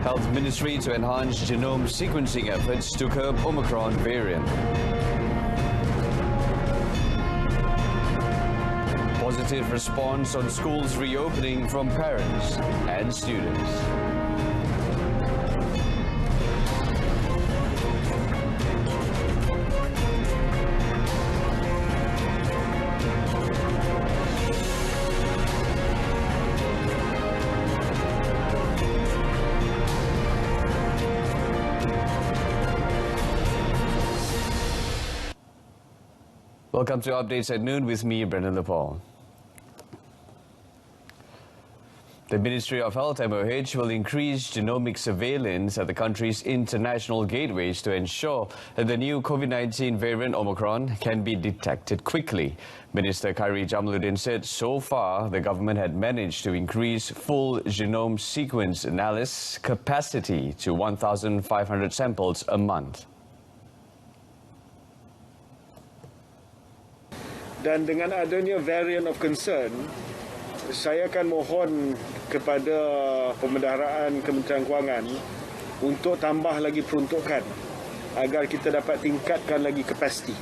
Health Ministry to enhance genome sequencing efforts to curb Omicron variant. Positive response on schools reopening from parents and students. Welcome to Updates at Noon with me, Brendan Lepore. The Ministry of Health, MOH, will increase genomic surveillance at the country's international gateways to ensure that the new COVID-19 variant Omicron can be detected quickly. Minister Khairi Jamaluddin said so far the government had managed to increase full genome sequence analysis capacity to 1,500 samples a month. Dan dengan adanya variant of concern, saya akan mohon kepada Pembendaharaan Kementerian Kewangan untuk tambah lagi peruntukan agar kita dapat tingkatkan lagi kapasiti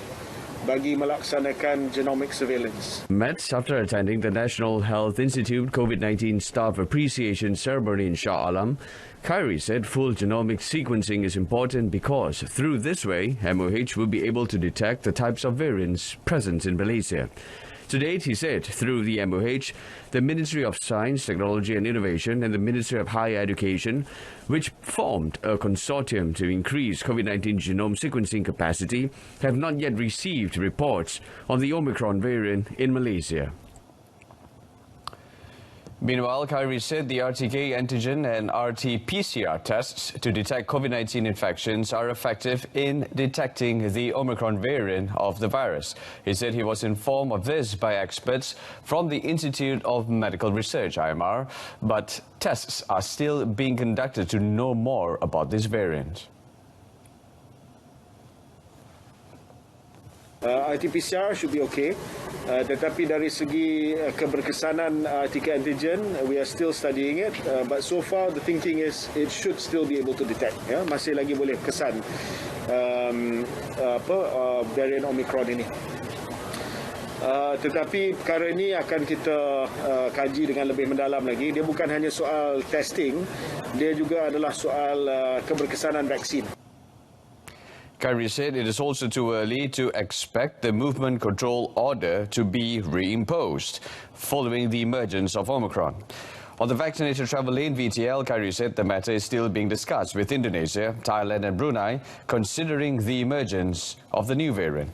bagi melaksanakan genomic surveillance. Met after attending the National Health Institute COVID-19 Staff Appreciation Ceremony in Shah Alam, Khairi said full genomic sequencing is important because through this way, MOH will be able to detect the types of variants present in Malaysia. To date, he said, through the MOH, the Ministry of Science, Technology and Innovation and the Ministry of Higher Education, which formed a consortium to increase COVID-19 genome sequencing capacity, have not yet received reports on the Omicron variant in Malaysia. Meanwhile, Khairi said the RTK antigen and RT-PCR tests to detect COVID-19 infections are effective in detecting the Omicron variant of the virus. He said he was informed of this by experts from the Institute of Medical Research, IMR, but tests are still being conducted to know more about this variant. RT-PCR should be okay. Tetapi dari segi keberkesanan RTK antigen, we are still studying it. But so far, the thinking is it should still be able to detect. Ya, masih lagi boleh kesan variant Omicron ini. Tetapi perkara ini akan kita kaji dengan lebih mendalam lagi. Dia bukan hanya soal testing, dia juga adalah soal keberkesanan vaksin. Khairi said it is also too early to expect the movement control order to be reimposed following the emergence of Omicron. On the vaccinated travel lane VTL, Khairi said the matter is still being discussed with Indonesia, Thailand and Brunei, considering the emergence of the new variant.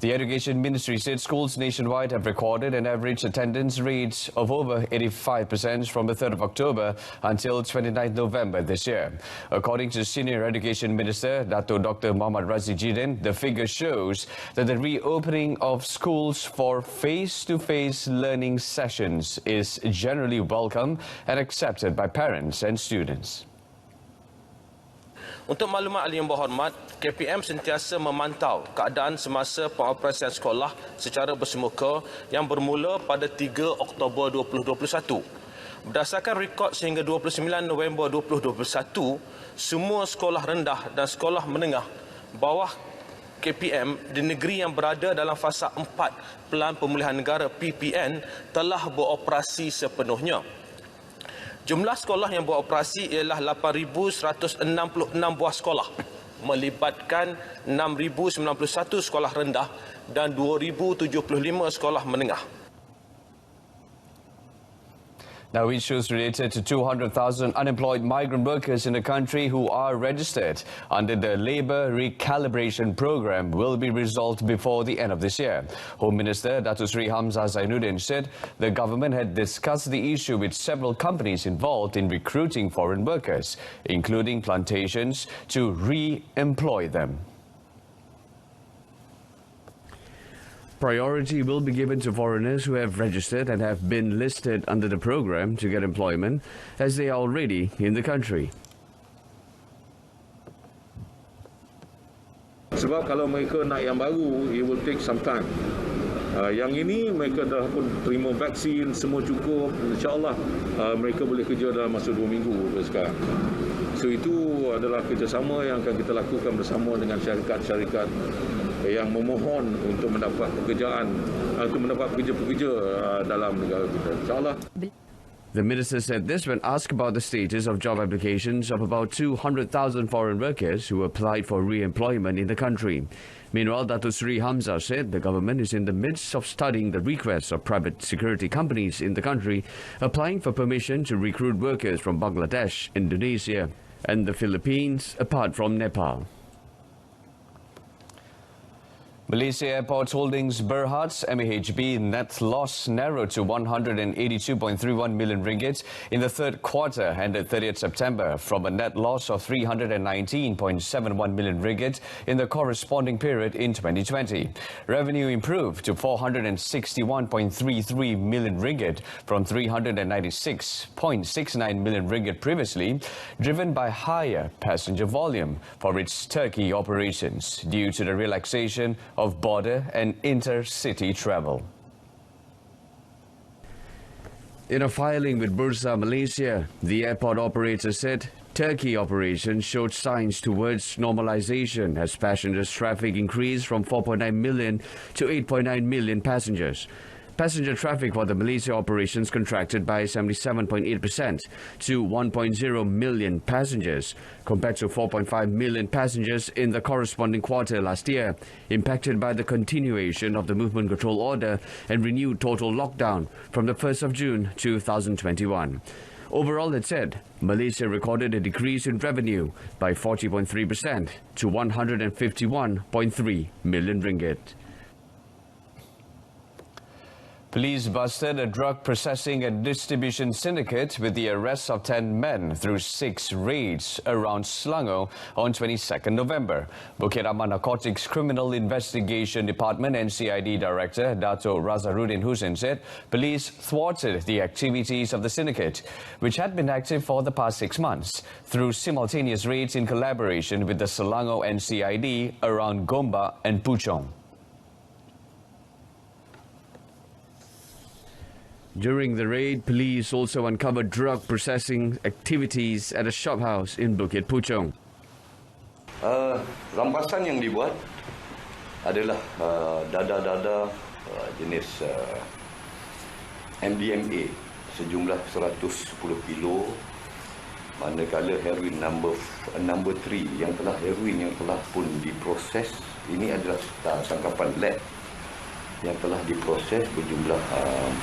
The Education Ministry said schools nationwide have recorded an average attendance rate of over 85% from the 3rd of October until 29th November this year. According to Senior Education Minister Dato Dr. Muhammad Razzie Jidin, the figure shows that the reopening of schools for face-to-face learning sessions is generally welcome and accepted by parents and students. Untuk maklumat ahli yang berhormat, KPM sentiasa memantau keadaan semasa pengoperasian sekolah secara bersemuka yang bermula pada 3 Oktober 2021. Berdasarkan rekod sehingga 29 November 2021, semua sekolah rendah dan sekolah menengah bawah KPM di negeri yang berada dalam fasa 4 Pelan Pemulihan Negara PPN telah beroperasi sepenuhnya. Jumlah sekolah yang beroperasi ialah 8,166 buah sekolah, melibatkan 6,091 sekolah rendah dan 2,075 sekolah menengah. Now, issues related to 200,000 unemployed migrant workers in the country who are registered under the Labour Recalibration Programme will be resolved before the end of this year. Home Minister Datuk Seri Hamzah Zainuddin said the government had discussed the issue with several companies involved in recruiting foreign workers, including plantations, to re-employ them. Priority will be given to foreigners who have registered and have been listed under the program to get employment as they are already in the country. Sebab kalau mereka nak yang baru, it will take some time. Yang ini mereka dah pun terima vaksin, semua cukup. InsyaAllah mereka boleh kerja dalam masa 2 minggu sekarang. So itu adalah kerjasama yang akan kita lakukan bersama dengan syarikat-syarikat yang memohon untuk mendapat pekerjaan, untuk mendapat pekerja-pekerja dalam negara kita. InsyaAllah. The minister said this when asked about the status of job applications of about 200,000 foreign workers who applied for re-employment in the country. Meanwhile, Datuk Sri Hamzah said the government is in the midst of studying the requests of private security companies in the country applying for permission to recruit workers from Bangladesh, Indonesia and the Philippines, apart from Nepal. Malaysia Airports Holdings Berhad's MAHB net loss narrowed to 182.31 million ringgit in the third quarter ended 30th September from a net loss of 319.71 million ringgit in the corresponding period in 2020. Revenue improved to 461.33 million ringgit from 396.69 million ringgit previously, driven by higher passenger volume for its Turkey operations due to the relaxation of border and intercity travel. In a filing with Bursa Malaysia, the airport operator said Turkey operations showed signs towards normalization as passengers traffic increased from 4.9 million to 8.9 million passengers. Passenger traffic for the Malaysia operations contracted by 77.8% to 1.0 million passengers, compared to 4.5 million passengers in the corresponding quarter last year, impacted by the continuation of the movement control order and renewed total lockdown from the 1st of June 2021. Overall, it said, Malaysia recorded a decrease in revenue by 40.3% to 151.3 million ringgit. Police busted a drug processing and distribution syndicate with the arrest of 10 men through 6 raids around Selangor on 22nd November. Bukit Aman Narcotics Criminal Investigation Department NCID Director Dato' Razarudin Hussein said police thwarted the activities of the syndicate, which had been active for the past 6 months, through simultaneous raids in collaboration with the Selangor NCID around Gombak and Puchong. During the raid, police also uncovered drug processing activities at a shophouse in Bukit Puchong. Rampasan yang dibuat adalah dada-dada jenis MDMA sejumlah 110 kilo, manakala heroin number 3 yang telah pun diproses. Ini adalah tangkapan lab yang telah diproses berjumlah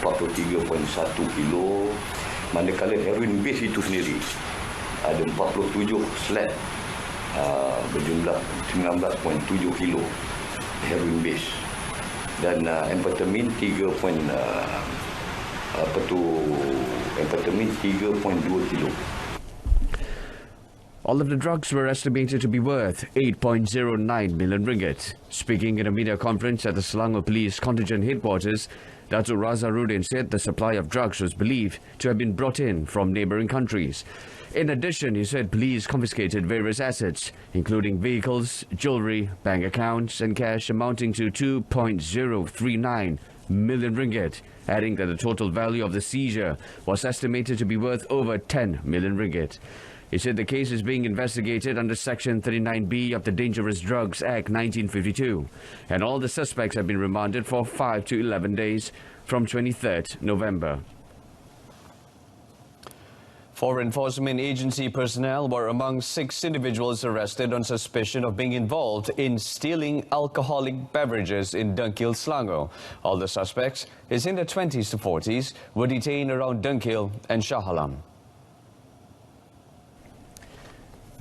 43.1 kilo, manakala heroin base itu sendiri ada 47 slab berjumlah 19.7 kilo heroin base, dan amfetamin 3.2 kilo. All of the drugs were estimated to be worth 8.09 million ringgit. Speaking in a media conference at the Selangor Police Contingent Headquarters, Dato' Razarudin said the supply of drugs was believed to have been brought in from neighbouring countries. In addition, he said police confiscated various assets, including vehicles, jewellery, bank accounts and cash amounting to 2.039 million ringgit, adding that the total value of the seizure was estimated to be worth over 10 million ringgit. He said the case is being investigated under Section 39B of the Dangerous Drugs Act 1952, and all the suspects have been remanded for 5 to 11 days from 23rd November. Foreign Enforcement Agency personnel were among 6 individuals arrested on suspicion of being involved in stealing alcoholic beverages in Dungkil, Selangor. All the suspects, is in their 20s to 40s, were detained around Dungkil and Shah Alam.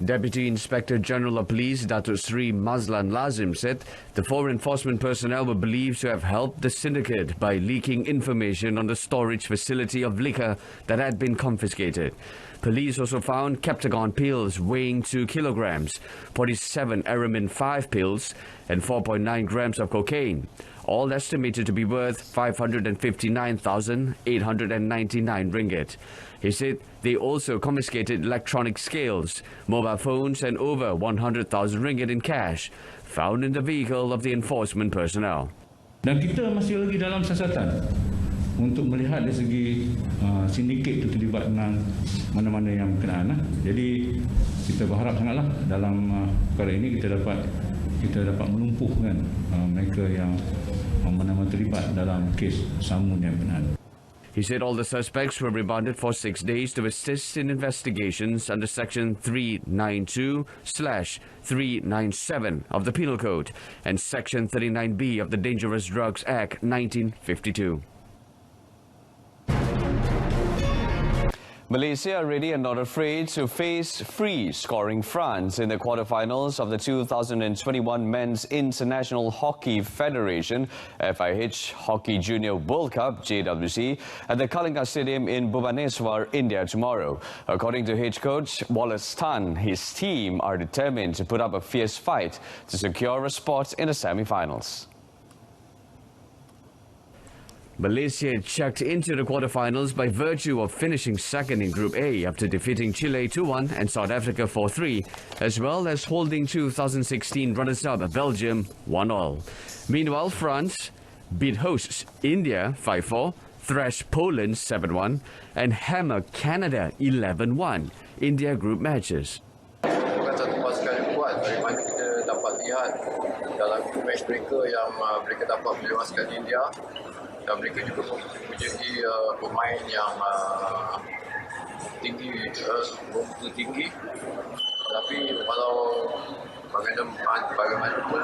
Deputy Inspector General of Police Datuk Sri Mazlan Lazim said the foreign enforcement personnel were believed to have helped the syndicate by leaking information on the storage facility of liquor that had been confiscated. Police also found Captagon pills weighing 2 kilograms, 47 Aramin 5 pills and 4.9 grams of cocaine, all estimated to be worth 559,899 ringgit. He said they also confiscated electronic scales, mobile phones and over 100,000 ringgit in cash found in the vehicle of the enforcement personnel. Dan kita masih lagi dalam siasatan untuk melihat dari segi sindiket itu terlibat dengan mana-mana yang berkenaan. Jadi kita berharap sangatlah dalam perkara ini kita dapat melumpuhkan mereka yang mana-mana terlibat dalam kes samun yang berkenaan. He said all the suspects were remanded for 6 days to assist in investigations under Section 392/397 of the Penal Code and Section 39B of the Dangerous Drugs Act 1952. Malaysia are ready and not afraid to face free-scoring France in the quarterfinals of the 2021 Men's International Hockey Federation (SAHIH) Hockey Junior World Cup (JWC) at the Kalinga Stadium in Bhubaneswar, India tomorrow. According to H coach Wallace Tan, his team are determined to put up a fierce fight to secure a spot in the semi-finals. Malaysia checked into the quarterfinals by virtue of finishing second in Group A after defeating Chile 2-1 and South Africa 4-3, as well as holding 2016 runners-up Belgium 1-1. Meanwhile, France beat hosts India 5-4, thrashed Poland 7-1, and hammered Canada 11-1 in their group matches. Bukan satu pasukan yang kuat dari mana kita dapat lihat dalam match mereka yang mereka dapat melewaskan India. Dan mereka juga mempunyai pemain yang tinggi, begitu tinggi. Tapi walau bagaimanapun,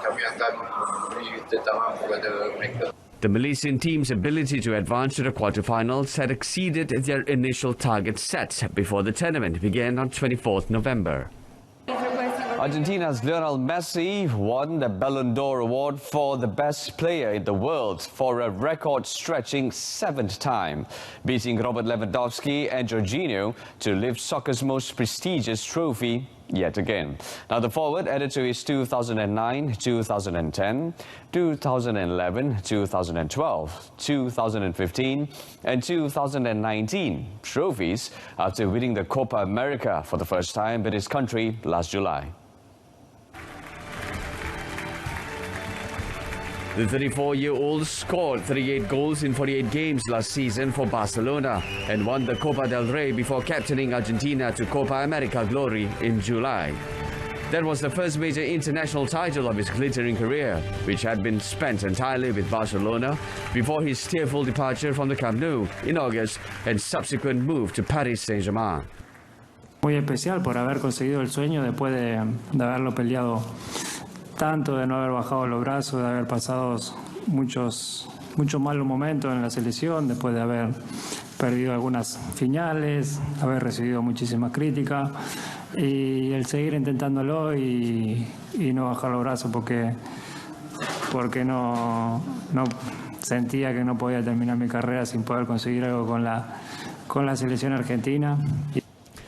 kami akan memberi tetaman kepada mereka. The Malaysian team's ability to advance to the quarterfinals had exceeded their initial target set before the tournament began on 24th November. Argentina's Lionel Messi won the Ballon d'Or award for the best player in the world for a record-stretching 7th time, beating Robert Lewandowski and Jorginho to lift soccer's most prestigious trophy yet again. Now the forward added to his 2009, 2010, 2011, 2012, 2015 and 2019 trophies after winning the Copa America for the first time with his country last July. The 34-year-old scored 38 goals in 48 games last season for Barcelona and won the Copa del Rey before captaining Argentina to Copa America glory in July. That was the first major international title of his glittering career, which had been spent entirely with Barcelona before his tearful departure from the Camp Nou in August and subsequent move to Paris Saint-Germain. Muy especial por haber conseguido el sueño después de haberlo peleado tanto, de no haber bajado los brazos, de haber pasado muchos malos momentos en la selección, después de haber perdido algunas finales, haber recibido muchísimas críticas y el seguir intentándolo y no bajar los brazos porque no sentía que no podía terminar mi carrera sin poder conseguir algo con la selección argentina.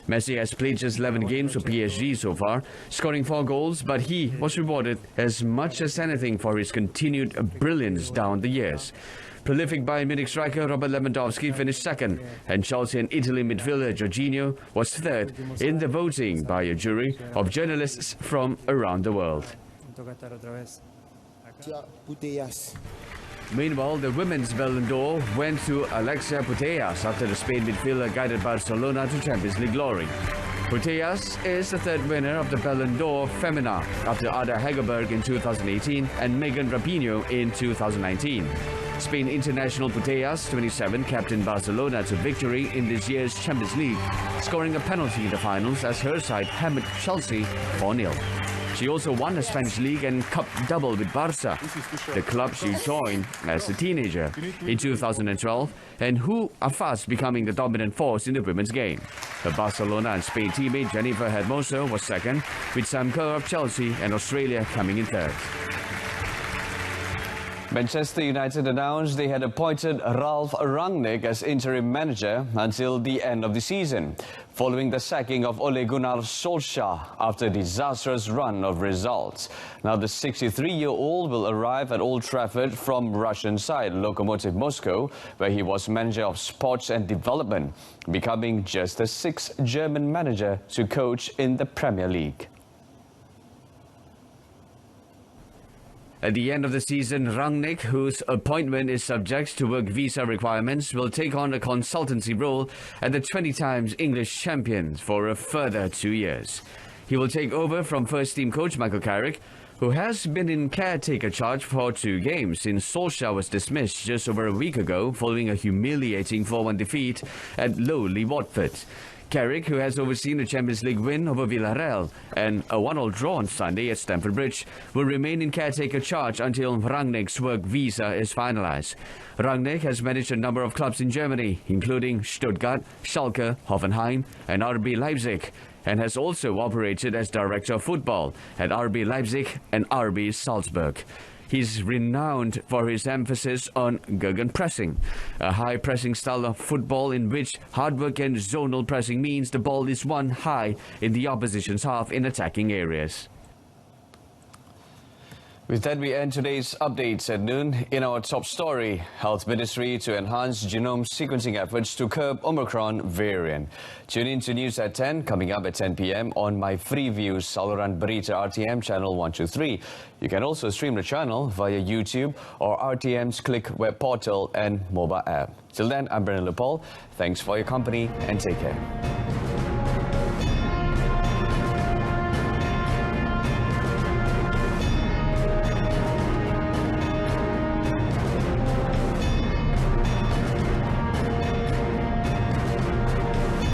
Messi has played just 11 games for PSG so far, scoring 4 goals, but he was rewarded as much as anything for his continued brilliance down the years. Prolific Bayern Munich striker Robert Lewandowski finished second, and Chelsea and Italy midfielder Jorginho was third in the voting by a jury of journalists from around the world. Meanwhile, the women's Ballon d'Or went to Alexia Putellas after the Spain midfielder guided Barcelona to Champions League glory. Putellas is the third winner of the Ballon d'Or Femina after Ada Hegerberg in 2018 and Megan Rapinoe in 2019. Spain international Putellas, 27, captained Barcelona to victory in this year's Champions League, scoring a penalty in the finals as her side hammered Chelsea 4-0. She also won the Spanish League and Cup double with Barça, the club she joined as a teenager in 2012 and who are fast becoming the dominant force in the women's game. Her Barcelona and Spain teammate Jennifer Hermoso was second, with Sam Kerr of Chelsea and Australia coming in third. Manchester United announced they had appointed Ralf Rangnick as interim manager until the end of the season, following the sacking of Ole Gunnar Solskjaer after a disastrous run of results. Now the 63-year-old will arrive at Old Trafford from Russian side Lokomotiv Moscow, where he was manager of sports and development, becoming just the 6th German manager to coach in the Premier League. At the end of the season, Rangnick, whose appointment is subject to work visa requirements, will take on a consultancy role at the 20 times English champions for a further 2 years. He will take over from first-team coach Michael Carrick, who has been in caretaker charge for 2 games since Sosial was dismissed just over a week ago following a humiliating 4-1 defeat at lowly Watford. Carrick, who has overseen a Champions League win over Villarreal and a 1-1 draw on Sunday at Stamford Bridge, will remain in caretaker charge until Rangnick's work visa is finalised. Rangnick has managed a number of clubs in Germany, including Stuttgart, Schalke, Hoffenheim and RB Leipzig, and has also operated as director of football at RB Leipzig and RB Salzburg. He's renowned for his emphasis on gegenpressing, a high-pressing style of football in which hard work and zonal pressing means the ball is won high in the opposition's half in attacking areas. With that, we end today's updates at noon. In our top story, Health Ministry to enhance genome sequencing efforts to curb Omicron variant. Tune in to News at 10, coming up at 10 p.m. on my Freeview saluran Berita RTM channel 123. You can also stream the channel via YouTube or RTM's Click web portal and mobile app. Till then, I'm Brendan Lepol. Thanks for your company and take care.